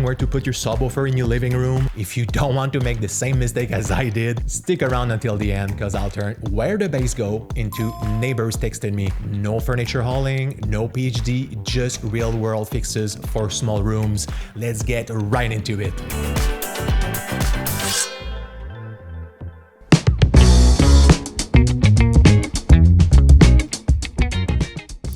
wondering where to put your subwoofer in your living room? If you don't want to make the same mistake as I did, stick around until the end because I'll turn where the bass go into neighbors texted me. No furniture hauling, no PhD, just real world fixes for small rooms. Let's get right into it.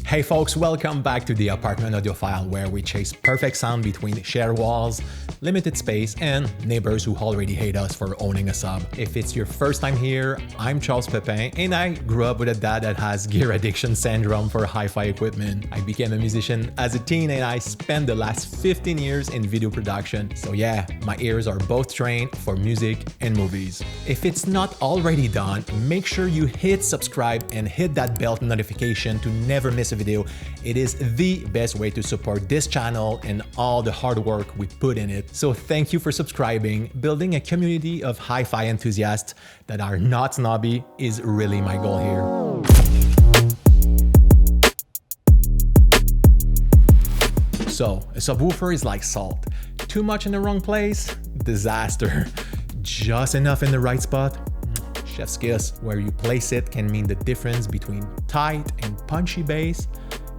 Hey folks, welcome back to the apartment audiophile, where we chase perfect sound between shared walls, limited space, and neighbors who already hate us for owning a sub. If it's your first time here, I'm Charles Pepin, and I grew up with a dad that has gear addiction syndrome for hi-fi equipment. I became a musician as a teen, and I spent the last 15 years in video production. So yeah, my ears are both trained for music and movies. If it's not already done, make sure you hit subscribe and hit that bell notification to never miss a video. It is the best way to support this channel and all the hard work we put in it. So thank you for subscribing. Building a community of hi-fi enthusiasts that are not snobby is really my goal here. So a subwoofer is like salt. Too much in the wrong place? Disaster. Just enough in the right spot? Chef's kiss. Where you place it can mean the difference between tight and punchy bass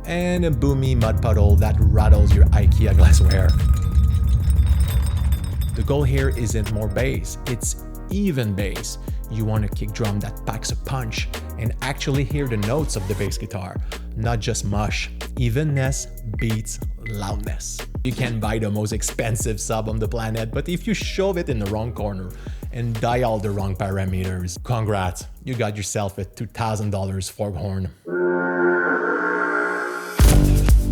and a boomy mud puddle that rattles your IKEA glassware. The goal here isn't more bass, it's even bass. You want a kick drum that packs a punch and actually hear the notes of the bass guitar, not just mush. Evenness beats loudness. You can buy the most expensive sub on the planet, but if you shove it in the wrong corner and dial the wrong parameters, congrats, you got yourself a $2,000 foghorn.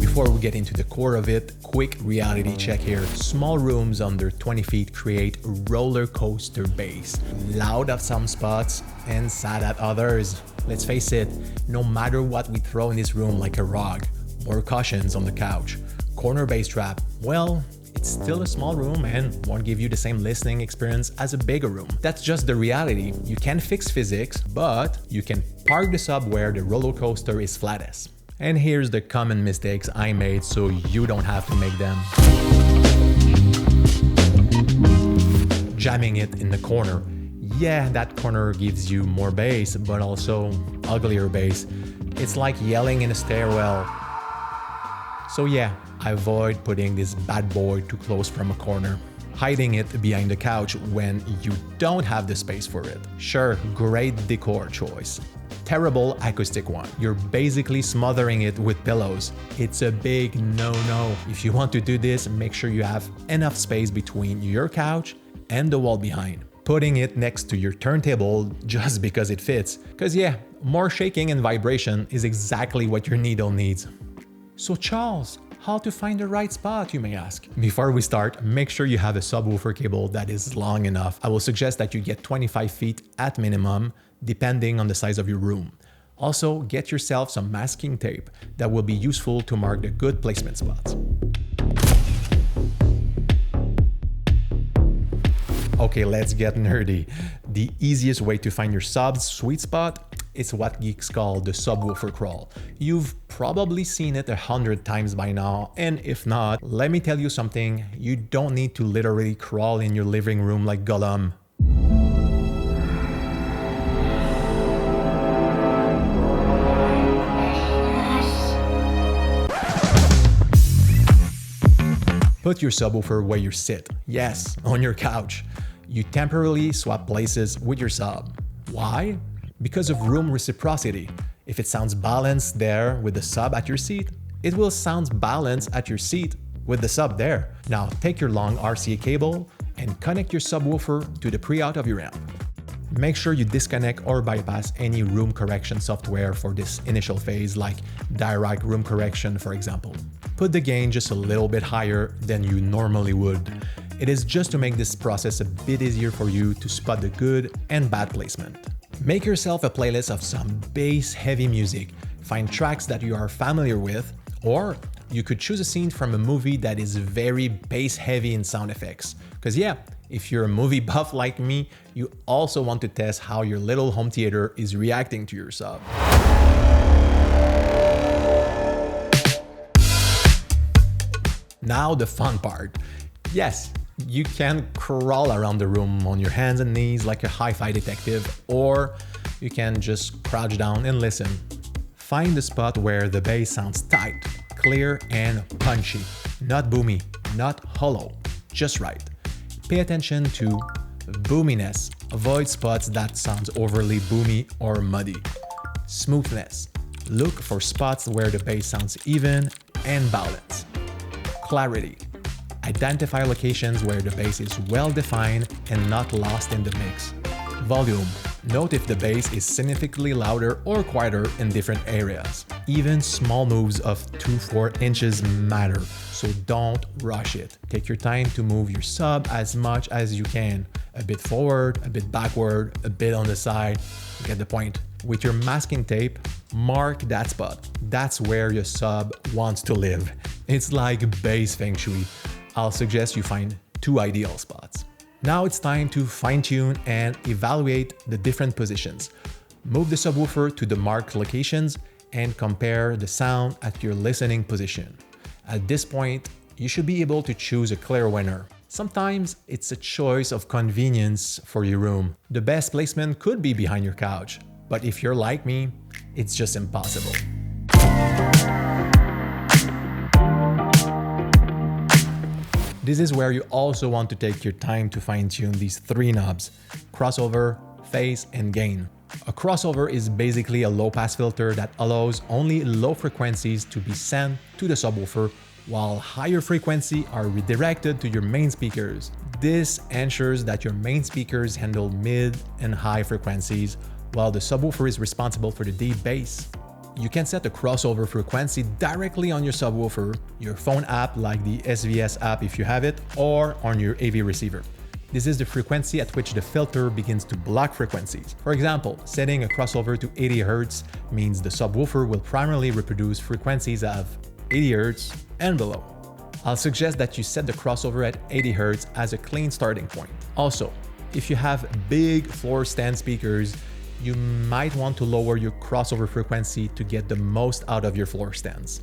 Before we get into the core of it, quick reality check here. Small rooms under 20 feet create roller coaster bass, loud at some spots and sad at others. Let's face it, no matter what we throw in this room like a rug, or cushions on the couch, corner bass trap, well, it's still a small room and won't give you the same listening experience as a bigger room. That's just the reality. You can't fix physics, but you can park the sub where the roller coaster is flattest. And here's the common mistakes I made so you don't have to make them. Jamming it in the corner. Yeah, that corner gives you more bass, but also uglier bass. It's like yelling in a stairwell. So yeah, avoid putting this bad boy too close from a corner. Hiding it behind the couch when you don't have the space for it. Sure, great decor choice. Terrible acoustic one. You're basically smothering it with pillows. It's a big no-no. If you want to do this, make sure you have enough space between your couch and the wall behind. Putting it next to your turntable just because it fits. Cause yeah, more shaking and vibration is exactly what your needle needs. So Charles, how to find the right spot, you may ask? Before we start, make sure you have a subwoofer cable that is long enough. I will suggest that you get 25 feet at minimum, depending on the size of your room. Also, get yourself some masking tape that will be useful to mark the good placement spots. Okay, let's get nerdy. The easiest way to find your sub's sweet spot is what geeks call the subwoofer crawl. You've probably seen it 100 times by now, and if not, let me tell you something, you don't need to literally crawl in your living room like Gollum. Put your subwoofer where you sit. Yes, on your couch. You temporarily swap places with your sub. Why? Because of room reciprocity. If it sounds balanced there with the sub at your seat, it will sound balanced at your seat with the sub there. Now take your long RCA cable and connect your subwoofer to the pre-out of your amp. Make sure you disconnect or bypass any room correction software for this initial phase, like direct room correction, for example. Put the gain just a little bit higher than you normally would. It is just to make this process a bit easier for you to spot the good and bad placement. Make yourself a playlist of some bass-heavy music. Find tracks that you are familiar with, or you could choose a scene from a movie that is very bass-heavy in sound effects. Because yeah, if you're a movie buff like me, you also want to test how your little home theater is reacting to your sub. Now the fun part. Yes, you can crawl around the room on your hands and knees like a hi-fi detective, or you can just crouch down and listen. Find the spot where the bass sounds tight, clear, and punchy. Not boomy, not hollow, just right. Pay attention to boominess. Avoid spots that sound overly boomy or muddy. Smoothness. Look for spots where the bass sounds even and balanced. Clarity. Identify locations where the bass is well defined and not lost in the mix. Volume. Note if the bass is significantly louder or quieter in different areas. Even small moves of 2-4 inches matter, so don't rush it. Take your time to move your sub as much as you can. A bit forward, a bit backward, a bit on the side. You get the point. With your masking tape, mark that spot. That's where your sub wants to live. It's like bass feng shui. I'll suggest you find 2 ideal spots. Now it's time to fine-tune and evaluate the different positions. Move the subwoofer to the marked locations and compare the sound at your listening position. At this point, you should be able to choose a clear winner. Sometimes it's a choice of convenience for your room. The best placement could be behind your couch, but if you're like me, it's just impossible. This is where you also want to take your time to fine-tune these 3 knobs: crossover, phase, and gain. A crossover is basically a low-pass filter that allows only low frequencies to be sent to the subwoofer, while higher frequencies are redirected to your main speakers. This ensures that your main speakers handle mid and high frequencies, while the subwoofer is responsible for the deep bass. You can set the crossover frequency directly on your subwoofer, your phone app like the SVS app if you have it, or on your AV receiver. This is the frequency at which the filter begins to block frequencies. For example, setting a crossover to 80 Hz means the subwoofer will primarily reproduce frequencies of 80 Hz and below. I'll suggest that you set the crossover at 80 Hz as a clean starting point. Also, if you have big floor stand speakers, you might want to lower your crossover frequency to get the most out of your floor stands.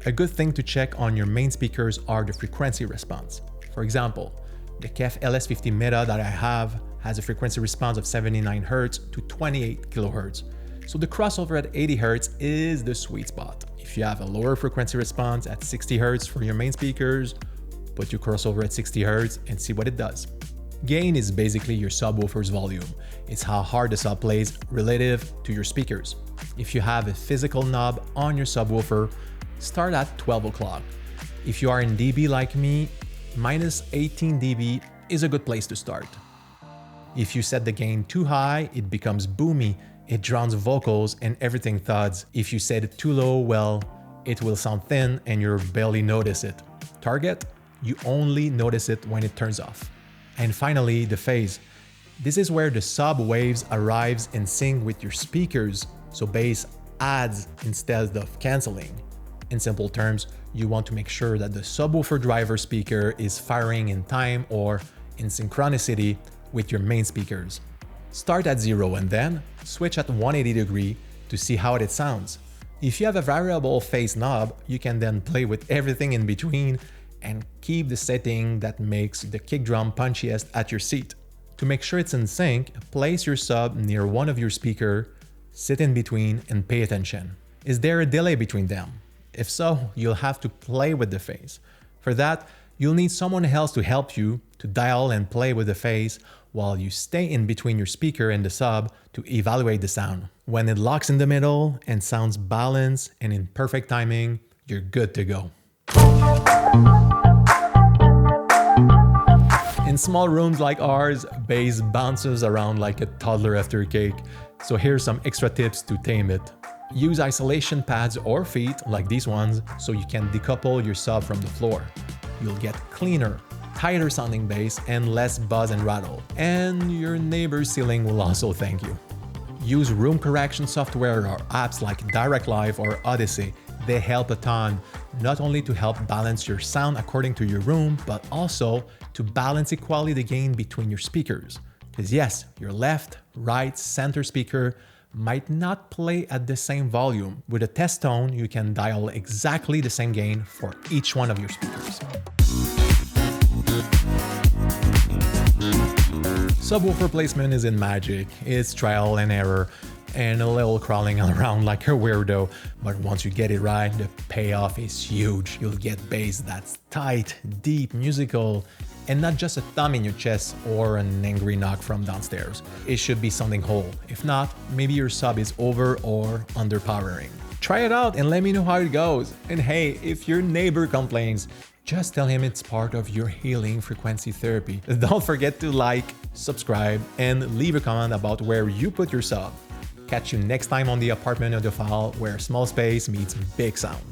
A good thing to check on your main speakers are the frequency response. For example, the KEF LS50 Meta that I have has a frequency response of 79 Hz to 28 kHz. So the crossover at 80 Hz is the sweet spot. If you have a lower frequency response at 60 Hz for your main speakers, put your crossover at 60 Hz and see what it does. Gain is basically your subwoofer's volume. It's how hard the sub plays relative to your speakers. If you have a physical knob on your subwoofer, start at 12 o'clock. If you are in dB like me, minus 18 dB is a good place to start. If you set the gain too high, it becomes boomy, it drowns vocals and everything thuds. If you set it too low, well, it will sound thin and you'll barely notice it. Target, you only notice it when it turns off. And finally, the phase. This is where the sub waves arrives in sync with your speakers, so bass adds instead of canceling. In simple terms, you want to make sure that the subwoofer driver speaker is firing in time or in synchronicity with your main speakers. Start at 0 and then switch at 180 degree to see how it sounds. If you have a variable phase knob, you can then play with everything in between and keep the setting that makes the kick drum punchiest at your seat. To make sure it's in sync, place your sub near one of your speakers, sit in between and pay attention. Is there a delay between them? If so, you'll have to play with the phase. For that, you'll need someone else to help you to dial and play with the phase while you stay in between your speaker and the sub to evaluate the sound. When it locks in the middle and sounds balanced and in perfect timing, you're good to go. In small rooms like ours, bass bounces around like a toddler after cake, so here's some extra tips to tame it. Use isolation pads or feet, like these ones, so you can decouple your sub from the floor. You'll get cleaner, tighter sounding bass and less buzz and rattle, and your neighbor's ceiling will also thank you. Use room correction software or apps like Direct Live or Odyssey. They help a ton, not only to help balance your sound according to your room, but also to balance equally the gain between your speakers. Because yes, your left, right, center speaker might not play at the same volume. With a test tone, you can dial exactly the same gain for each one of your speakers. Subwoofer placement isn't magic, it's trial and error, and a little crawling around like a weirdo, but once you get it right, the payoff is huge. You'll get bass that's tight, deep, musical, and not just a thumb in your chest or an angry knock from downstairs. It should be something whole. If not, maybe your sub is over or underpowering. Try it out and let me know how it goes. And hey, if your neighbor complains, just tell him it's part of your healing frequency therapy. Don't forget to like, subscribe, and leave a comment about where you put your sub. Catch you next time on the apartment audiophile, where small space meets big sound.